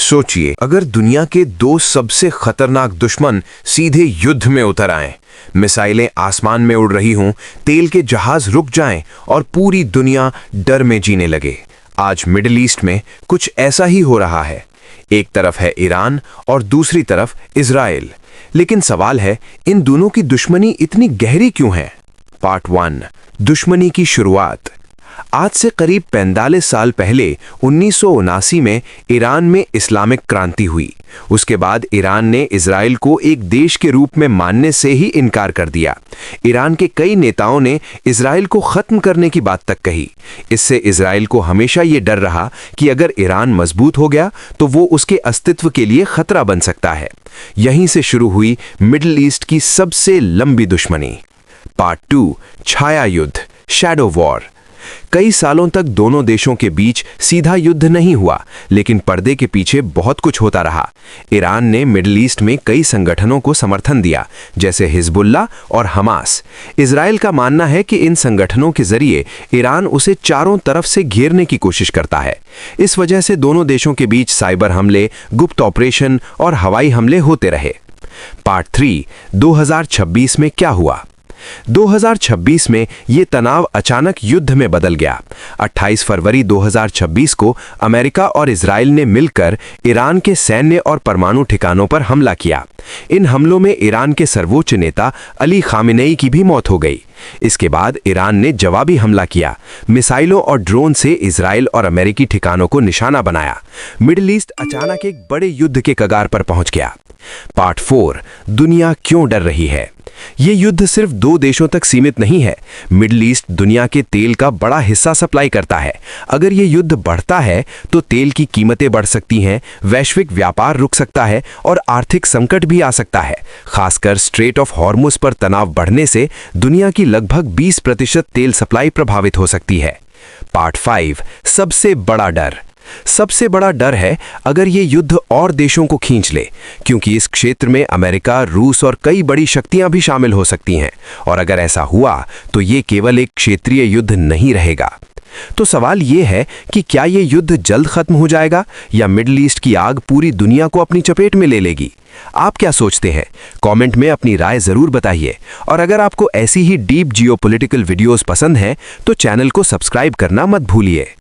सोचिए, अगर दुनिया के दो सबसे खतरनाक दुश्मन सीधे युद्ध में उतर आएं, मिसाइलें आसमान में उड़ रही हों, तेल के जहाज रुक जाएं और पूरी दुनिया डर में जीने लगे। आज मिडिल ईस्ट में कुछ ऐसा ही हो रहा है। एक तरफ है ईरान और दूसरी तरफ इजराइल। लेकिन सवाल है, इन दोनों की दुश्मनी इतनी गहरी क्यों है? पार्ट 1, दुश्मनी की शुरुआत। आज से करीब 45 साल पहले 1979 में ईरान में इस्लामिक क्रांति हुई। उसके बाद ईरान ने इजराइल को एक देश के रूप में मानने से ही इनकार कर दिया। ईरान के कई नेताओं ने इजराइल को खत्म करने की बात तक कही। इससे इजराइल को हमेशा ये डर रहा कि अगर ईरान मजबूत हो गया तो वो उसके अस्तित्व के लिए खतरा बन सकता है। यहीं से शुरू हुई मिडिल ईस्ट की सबसे लंबी दुश्मनी। पार्ट 2, छाया युद्ध, शैडो वॉर। कई सालों तक दोनों देशों के बीच सीधा युद्ध नहीं हुआ, लेकिन पर्दे के पीछे बहुत कुछ होता रहा। ईरान ने मिडिल ईस्ट में कई संगठनों को समर्थन दिया, जैसे हिजबुल्ला और हमास। इजराइल का मानना है कि इन संगठनों के जरिए ईरान उसे चारों तरफ से घेरने की कोशिश करता है। इस वजह से दोनों देशों के बीच साइबर हमले, गुप्त ऑपरेशन और हवाई हमले होते रहे। पार्ट 3, 2026 में क्या हुआ? 2026 में ये तनाव अचानक युद्ध में बदल गया। 28 फरवरी 2026 को अमेरिका और इजराइल ने मिलकर ईरान के सैन्य और परमाणु ठिकानों पर हमला किया। इन हमलों में ईरान के सर्वोच्च नेता अली खामेनेई की भी मौत हो गई। इसके बाद ईरान ने जवाबी हमला किया। मिसाइलों और ड्रोन से इजराइल और अमेरिकी ठिकानों को निशाना बनाया। मिडिल ईस्ट अचानक एक बड़े युद्ध के कगार पर पहुंच गया। पार्ट 4, दुनिया क्यों डर रही है? ये युद्ध सिर्फ दो देशों तक सीमित नहीं है। मिडिल ईस्ट दुनिया के तेल का बड़ा हिस्सा सप्लाई करता है। अगर ये युद्ध बढ़ता है तो तेल की कीमतें बढ़ सकती हैं, वैश्विक व्यापार रुक सकता है और आर्थिक संकट भी आ सकता है। खासकर स्ट्रेट ऑफ हॉर्मुज पर तनाव बढ़ने से दुनिया की लगभग 20% तेल सप्लाई प्रभावित हो सकती है। पार्ट 5, सबसे बड़ा डर। सबसे बड़ा डर है अगर ये युद्ध और देशों को खींच ले, क्योंकि इस क्षेत्र में अमेरिका, रूस और कई बड़ी शक्तियां भी शामिल हो सकती हैं। और अगर ऐसा हुआ तो ये केवल एक क्षेत्रीय युद्ध नहीं रहेगा। तो सवाल ये है कि क्या ये युद्ध जल्द खत्म हो जाएगा या मिडिल ईस्ट की आग पूरी दुनिया को अपनी चपेट में ले लेगी? आप क्या सोचते हैं? कमेंट में अपनी राय जरूर बताइए। और अगर आपको ऐसी ही डीप जियोपॉलिटिकल वीडियोस पसंद हैं तो चैनल को सब्सक्राइब करना मत भूलिए।